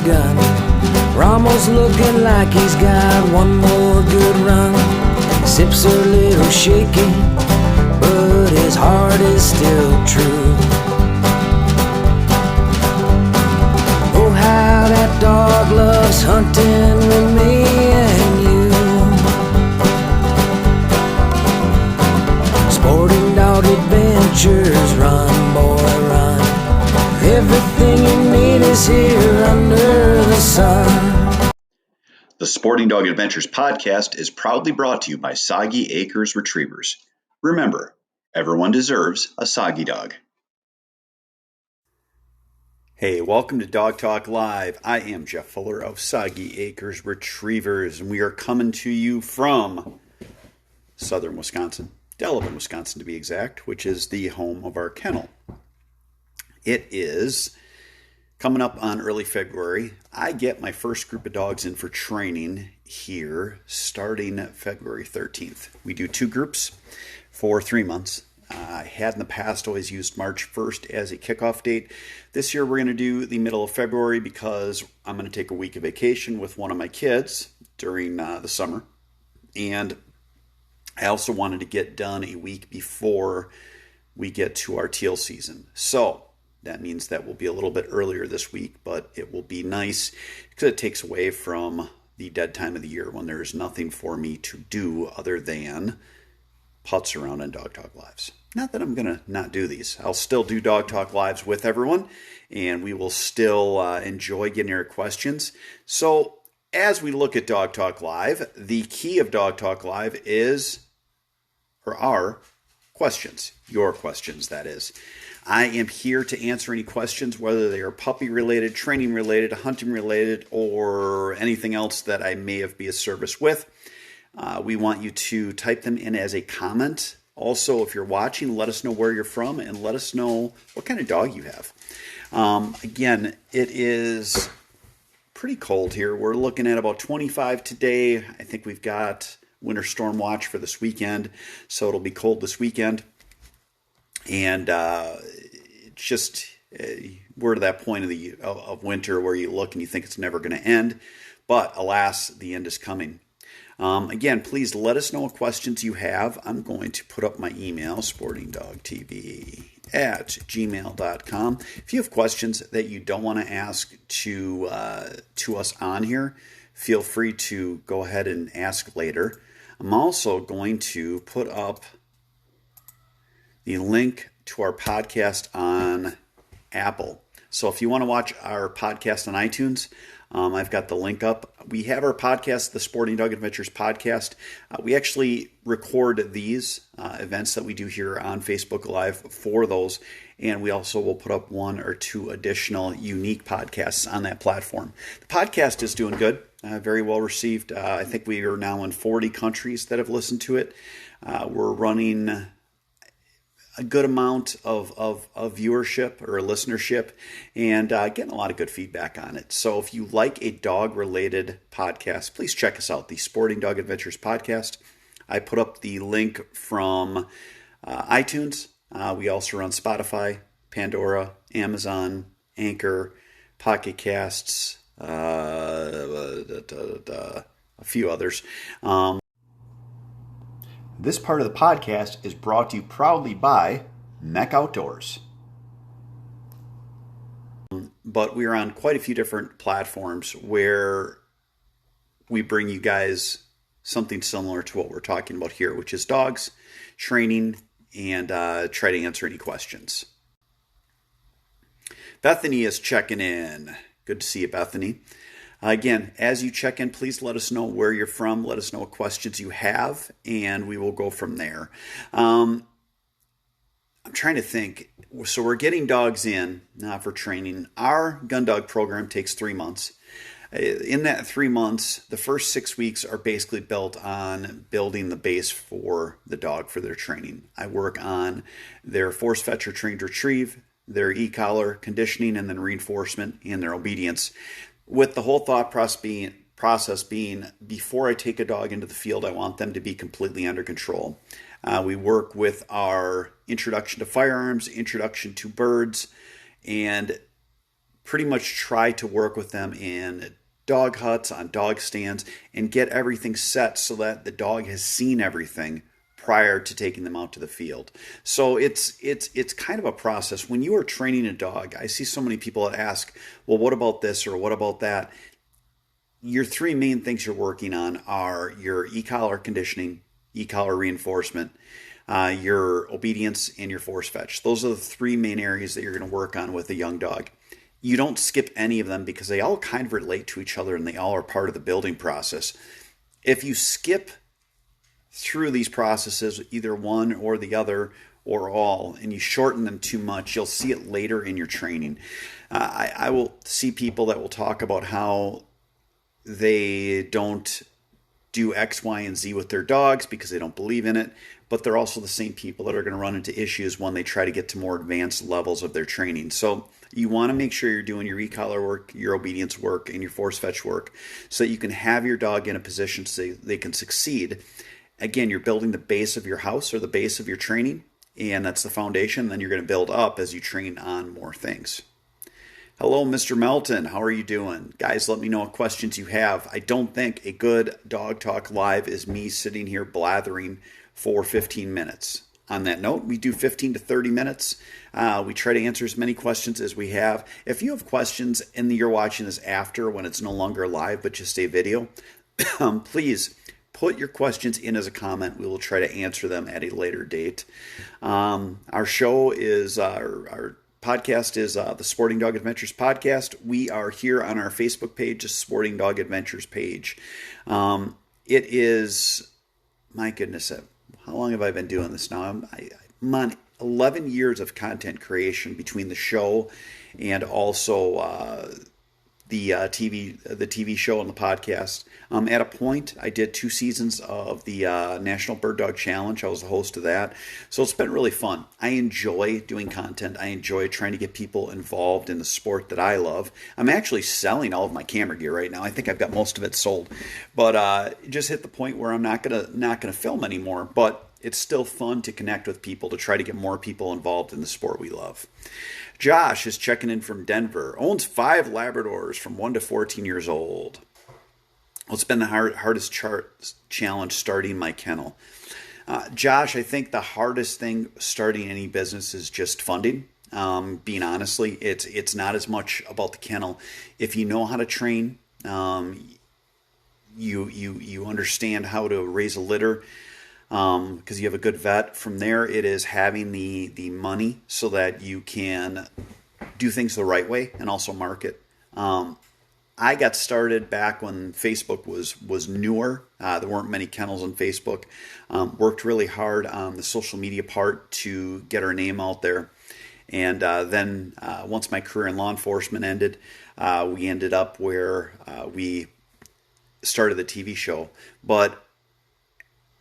gun. Ramos looking like he's got one more good run. Sips a little shaky, but his heart is still true. Oh, how that dog loves hunting with me and you. Sporting Dog Adventures, run boy run. Everything you need is here under the sun. The Sporting Dog Adventures podcast is proudly brought to you by Soggy Acres Retrievers. Remember, everyone deserves a Soggy dog. Hey, welcome to Dog Talk Live. I am Jeff Fuller of Soggy Acres Retrievers, and we are coming to you from southern Wisconsin, Delavan, Wisconsin to be exact, which is the home of our kennel. It is coming up on early February. I get my first group of dogs in for training here starting February 13th. We do 2 groups for 3 months. I had in the past always used March 1st as a kickoff date. This year we're going to do the middle of February because I'm going to take a week of vacation with one of my kids during the summer. And I also wanted to get done a week before we get to our teal season. So that means that we'll be a little bit earlier this week, but it will be nice because it takes away from the dead time of the year when there's nothing for me to do other than putz around on Dog Talk Lives. Not that I'm going to not do these. I'll still do Dog Talk Lives with everyone, and we will still enjoy getting your questions. So as we look at Dog Talk Live, the key of Dog Talk Live are questions. Your questions, that is. I am here to answer any questions, whether they are puppy related, training related, hunting related, or anything else that I may have been of service with. We want you to type them in as a comment. Also, if you're watching, let us know where you're from and let us know what kind of dog you have. Again, it is pretty cold here. We're looking at about 25 today. I think we've got winter storm watch for this weekend, so it'll be cold this weekend. And we're to that point of winter where you look and you think it's never going to end. But alas, the end is coming. Again, please let us know what questions you have. I'm going to put up my email, sportingdogtv@gmail.com. If you have questions that you don't want to ask to us on here, feel free to go ahead and ask later. I'm also going to put up the link to our podcast on Apple. So if you want to watch our podcast on iTunes, I've got the link up. We have our podcast, the Sporting Dog Adventures podcast. We actually record these events that we do here on Facebook Live for those, and we also will put up 1 or 2 additional unique podcasts on that platform. The podcast is doing good, very well received. I think we are now in 40 countries that have listened to it. We're running a good amount of viewership or listenership and getting a lot of good feedback on it. So if you like a dog-related podcast, please check us out, the Sporting Dog Adventures podcast. I put up the link from iTunes. We also run Spotify, Pandora, Amazon, Anchor, Pocket Casts, a few others. This part of the podcast is brought to you proudly by Mech Outdoors. But we're on quite a few different platforms where we bring you guys something similar to what we're talking about here, which is dogs, training, and try to answer any questions. Bethany is checking in. Good to see you, Bethany. Again, as you check in, please let us know where you're from. Let us know what questions you have, and we will go from there. I'm trying to think. So we're getting dogs in for training. Our gun dog program takes 3 months. In that 3 months, the first 6 weeks are basically built on building the base for the dog for their training. I work on their force fetch or trained retrieve, their e-collar, conditioning, and then reinforcement and their obedience. With the whole thought process being, before I take a dog into the field, I want them to be completely under control. We work with our introduction to firearms, introduction to birds, and pretty much try to work with them in dog huts, on dog stands, and get everything set so that the dog has seen everything prior to taking them out to the field. So it's kind of a process. When you are training a dog, I see so many people that ask, well, what about this or what about that? Your three main things you're working on are your e-collar conditioning, e-collar reinforcement, your obedience, and your force fetch. Those are the three main areas that you're going to work on with a young dog. You don't skip any of them because they all kind of relate to each other and they all are part of the building process. If you skip through these processes, either one or the other or all, and you shorten them too much, you'll see it later in your training. I will see people that will talk about how they don't do X, Y, and Z with their dogs because they don't believe in it, but they're also the same people that are going to run into issues when they try to get to more advanced levels of their training. So you want to make sure you're doing your e-collar work, your obedience work, and your force fetch work so that you can have your dog in a position so they can succeed. Again, you're building the base of your house or the base of your training, and that's the foundation. Then you're going to build up as you train on more things. Hello, Mr. Melton. How are you doing? Guys, let me know what questions you have. I don't think a good Dog Talk Live is me sitting here blathering for 15 minutes. On that note, we do 15 to 30 minutes. We try to answer as many questions as we have. If you have questions and you're watching this after when it's no longer live but just a video, please put your questions in as a comment. We will try to answer them at a later date. Our show is, our podcast is the Sporting Dog Adventures podcast. We are here on our Facebook page, the Sporting Dog Adventures page. It is, my goodness, how long have I been doing this now? I'm on 11 years of content creation between the show and also the TV show and the podcast. At a point, I did 2 seasons of the National Bird Dog Challenge. I was the host of that. So it's been really fun. I enjoy doing content. I enjoy trying to get people involved in the sport that I love. I'm actually selling all of my camera gear right now. I think I've got most of it sold. But just hit the point where I'm not gonna film anymore. But it's still fun to connect with people, to try to get more people involved in the sport we love. Josh is checking in from Denver. Owns 5 Labradors from 1 to 14 years old. What's been the hardest challenge starting my kennel? Josh, I think the hardest thing starting any business is just funding. Being honestly, it's not as much about the kennel. If you know how to train, you understand how to raise a litter, because you have a good vet. From there, it is having the money so that you can do things the right way and also market. I got started back when Facebook was newer. There weren't many kennels on Facebook. Worked really hard on the social media part to get our name out there. And then once my career in law enforcement ended, we ended up where we started the TV show. But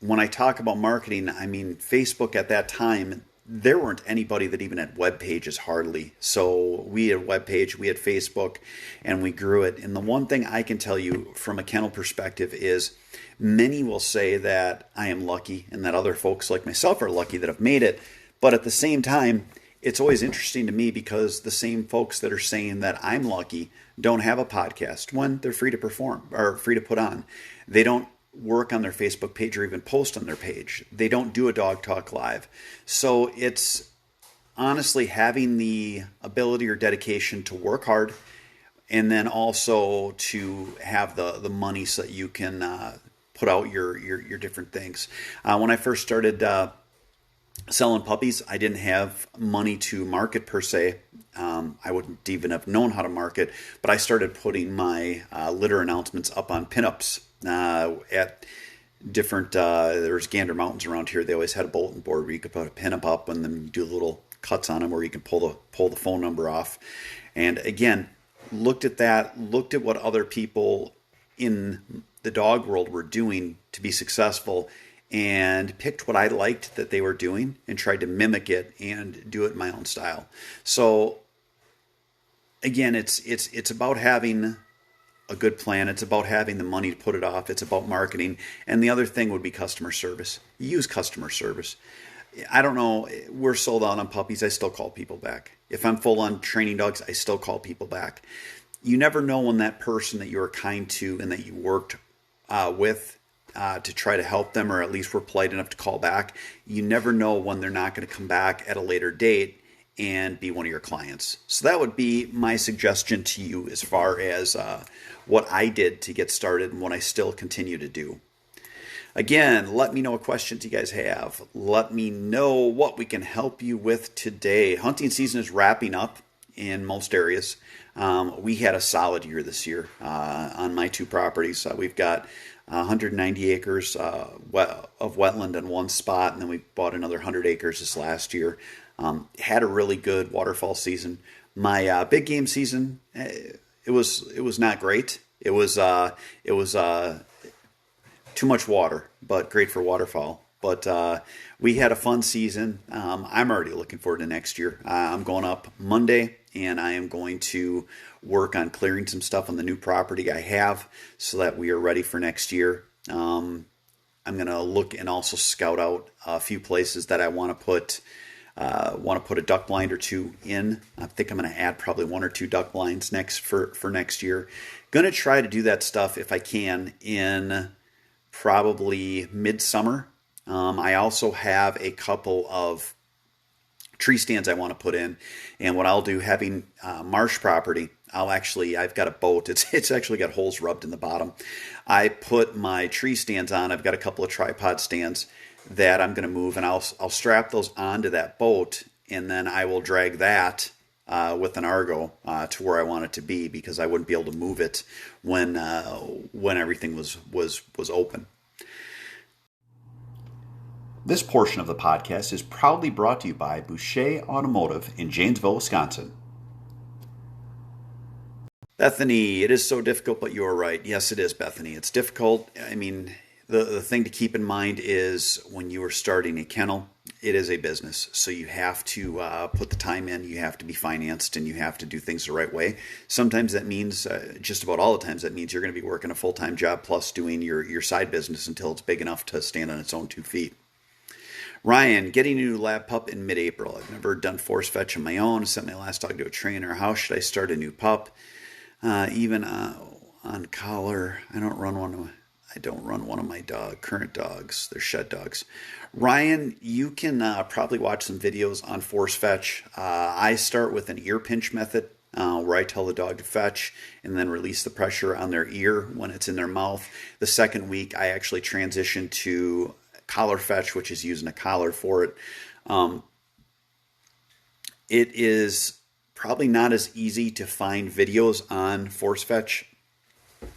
when I talk about marketing, I mean, Facebook at that time, there weren't anybody that even had web pages hardly. So we had a web page, we had Facebook, and we grew it. And the one thing I can tell you from a kennel perspective is many will say that I am lucky and that other folks like myself are lucky that have made it. But at the same time, it's always interesting to me because the same folks that are saying that I'm lucky don't have a podcast when they're free to perform or free to put on. They don't work on their Facebook page or even post on their page. They don't do a Dog Talk Live. So it's honestly having the ability or dedication to work hard and then also to have the money so that you can put out your different things. When I first started selling puppies, I didn't have money to market per se. I wouldn't even have known how to market, but I started putting my litter announcements up on pinups at different, there's Gander Mountains around here. They always had a bulletin board where you could put a pinup up and then you do little cuts on them where you can pull the phone number off. And again, looked at that, looked at what other people in the dog world were doing to be successful, and picked what I liked that they were doing and tried to mimic it and do it in my own style. So again, it's about having a good plan. It's about having the money to put it off. It's about marketing. And the other thing would be customer service. Use customer service. I don't know. We're sold out on puppies. I still call people back. If I'm full on training dogs, I still call people back. You never know when that person that you were kind to and that you worked with to try to help them, or at least were polite enough to call back, you never know when they're not going to come back at a later date and be one of your clients. So that would be my suggestion to you as far as what I did to get started and what I still continue to do. Again, let me know what questions you guys have. Let me know what we can help you with today. Hunting season is wrapping up in most areas. We had a solid year this year on my 2 properties. We've got 190 acres of wetland in one spot, and then we bought another 100 acres this last year. Had a really good waterfowl season. My big game season, it was not great. It was too much water, but great for waterfowl. But we had a fun season. I'm already looking forward to next year. I'm going up Monday, and I am going to work on clearing some stuff on the new property I have so that we are ready for next year. I'm going to look and also scout out a few places that I want to put a duck blind or 2 in. I think I'm going to add probably 1 or 2 duck blinds for next year. Going to try to do that stuff if I can in probably midsummer. I also have a couple of tree stands I want to put in, and what I'll do, having marsh property, I've got a boat. It's actually got holes rubbed in the bottom. I put my tree stands on. I've got a couple of tripod stands that I'm going to move, and I'll strap those onto that boat, and then I will drag that with an Argo to where I want it to be, because I wouldn't be able to move it when everything was open. This portion of the podcast is proudly brought to you by Boucher Automotive in Janesville, Wisconsin. Bethany, it is so difficult, but you're right. Yes, it is, Bethany. It's difficult. I mean, the thing to keep in mind is when you are starting a kennel, it is a business. So you have to put the time in, you have to be financed, and you have to do things the right way. Sometimes that means, just about all the times, that means you're going to be working a full-time job plus doing your side business until it's big enough to stand on its own 2 feet. Ryan, getting a new lab pup in mid-April. I've never done force fetch on my own. I sent my last dog to a trainer. How should I start a new pup? Even on collar, I don't run one of my current dogs. They're shed dogs. Ryan, you can probably watch some videos on force fetch. I start with an ear pinch method, where I tell the dog to fetch and then release the pressure on their ear when it's in their mouth. The second week, I actually transition to collar fetch, which is using a collar for it. It is probably not as easy to find videos on force fetch.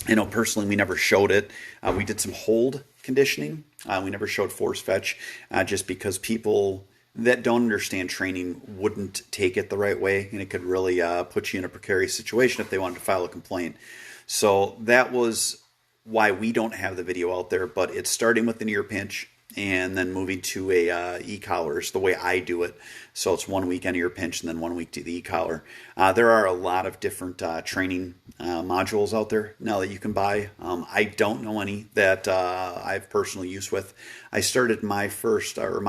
I know personally we never showed it. We did some hold conditioning. We never showed force fetch just because people that don't understand training wouldn't take it the right way, and it could really put you in a precarious situation if they wanted to file a complaint. So that was why we don't have the video out there, but it's starting with an ear pinch and then moving to a e-collar is the way I do it. So it's 1 week on ear pinch and then 1 week to the e-collar. There are a lot of different training modules out there now that you can buy. I don't know any that I've personal use with. I started my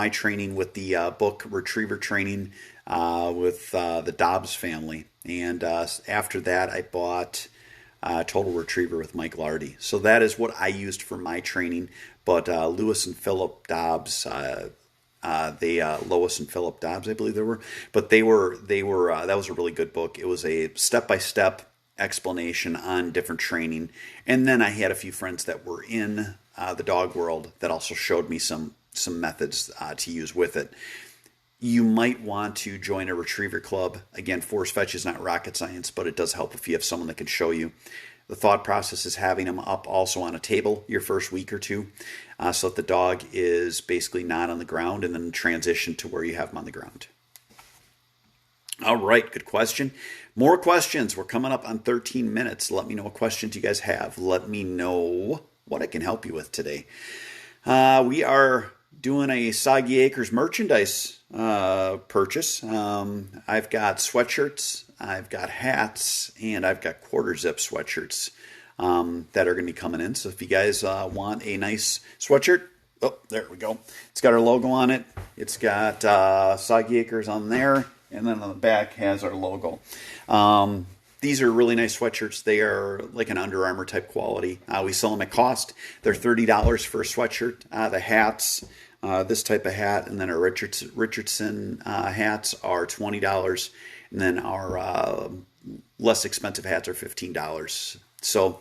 training with the book Retriever Training with the Dobbs family. And after that, I bought Total Retriever with Mike Lardy. So that is what I used for my training. But Lewis and Philip Dobbs, Lois and Philip Dobbs, I believe they were. But they were. That was a really good book. It was a step-by-step explanation on different training. And then I had a few friends that were in the dog world that also showed me some methods to use with it. You might want to join a retriever club. Again, force fetch is not rocket science, but it does help if you have someone that can show you. The thought process is having them up also on a table your first week or two so that the dog is basically not on the ground, and then transition to where you have them on the ground. All right, good question. More questions. We're coming up on 13 minutes. Let me know what questions you guys have. Let me know what I can help you with today. We are doing a Soggy Acres merchandise purchase. I've got sweatshirts, I've got hats, and I've got quarter zip sweatshirts that are going to be coming in. So if you guys want a nice sweatshirt Oh, there we go. It's got our logo on it. It's got Soggy Acres on there, and then on the back has our logo. These are really nice sweatshirts. They are like an Under Armour type quality. We sell them at cost. They're $30 for a sweatshirt. The hats, this type of hat, and then our Richardson hats are $20, and then our less expensive hats are $15. So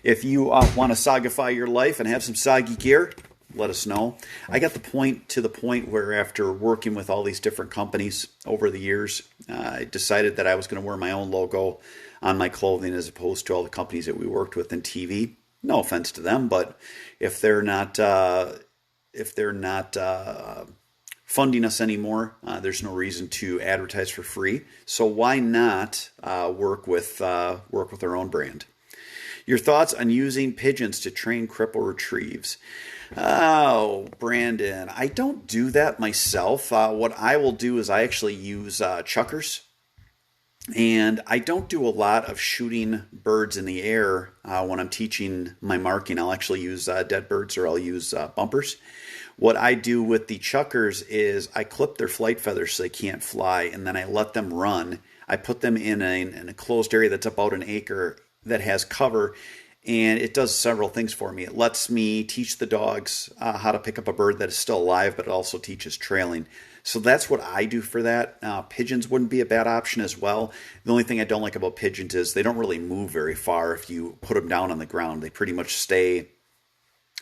if you want to Soggify your life and have some Soggy gear, let us know. I got to the point where after working with all these different companies over the years, I decided that I was going to wear my own logo on my clothing as opposed to all the companies that we worked with in TV. No offense to them, but if they're not funding us anymore, there's no reason to advertise for free. So why not work with our own brand? Your thoughts on using pigeons to train cripple retrieves? Oh, Brandon, I don't do that myself. What I will do is I actually use chuckers. And I don't do a lot of shooting birds in the air when I'm teaching my marking. I'll actually use dead birds, or I'll use bumpers. What I do with the chuckers is I clip their flight feathers so they can't fly, and then I let them run. I put them in a closed area that's about an acre that has cover, and it does several things for me. It lets me teach the dogs how to pick up a bird that is still alive, but it also teaches trailing. So that's what I do for that. Pigeons wouldn't be a bad option as well. The only thing I don't like about pigeons is they don't really move very far if you put them down on the ground. They pretty much stay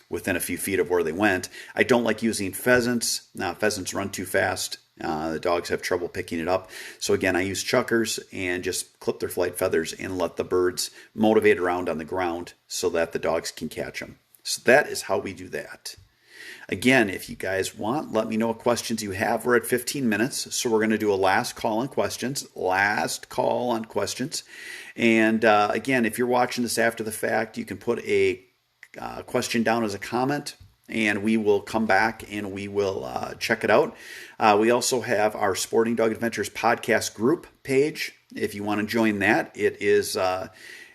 within a few feet of where they went. I don't like using pheasants. Pheasants run too fast. The dogs have trouble picking it up. So again, I use chuckers and just clip their flight feathers and let the birds motivate around on the ground so that the dogs can catch them. So that is how we do that. Again, if you guys want, let me know what questions you have. We're at 15 minutes, so we're going to do a last call on questions. And again, if you're watching this after the fact, you can put a question down as a comment, and we will come back and we will check it out. We also have our Sporting Dog Adventures podcast group page. If you want to join that, it is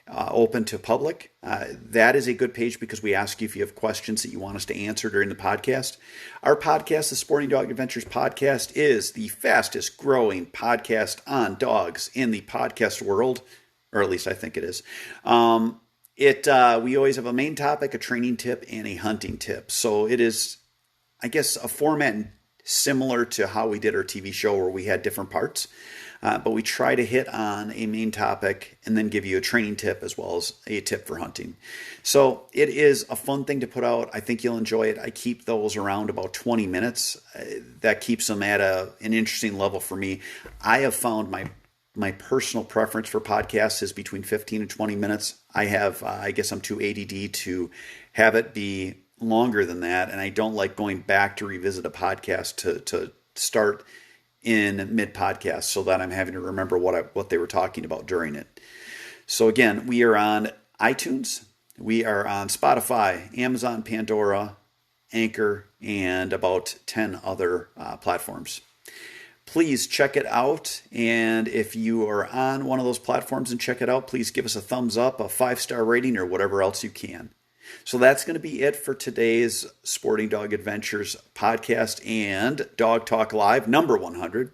open to public. That is a good page because we ask you if you have questions that you want us to answer during the podcast. Our podcast, the Sporting Dog Adventures podcast, is the fastest growing podcast on dogs in the podcast world, or at least I think it is. We always have a main topic, a training tip, and a hunting tip. So it is, I guess, a format similar to how we did our TV show where we had different parts. But we try to hit on a main topic and then give you a training tip as well as a tip for hunting. So it is a fun thing to put out. I think you'll enjoy it. I keep those around about 20 minutes. That keeps them at an interesting level for me. I have found my personal preference for podcasts is between 15 and 20 minutes. I guess I'm too ADD to have it be longer than that. And I don't like going back to revisit a podcast to start in mid-podcast so that I'm having to remember what they were talking about during it. So again, we are on iTunes, we are on Spotify, Amazon, Pandora, Anchor, and about 10 other platforms. Please check it out, and if you are on one of those platforms and check it out, please give us a thumbs up, a 5-star rating, or whatever else you can. So that's going to be it for today's Sporting Dog Adventures podcast and Dog Talk Live number 100.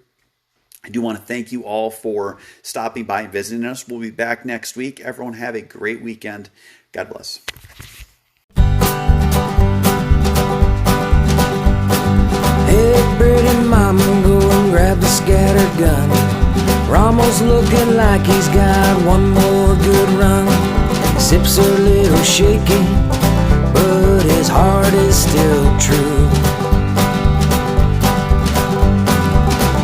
I do want to thank you all for stopping by and visiting us. We'll be back next week. Everyone have a great weekend. God bless. Hey, pretty mama, go and grab the scattergun. Ramo's looking like he's got one more good run. Sips a little shaky, but his heart is still true.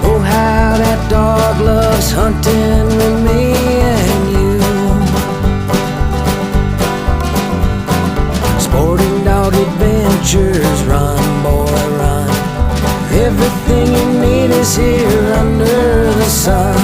Oh, how that dog loves hunting with me and you. Sporting Dog Adventures, run, boy, run. Everything you need is here under the sun.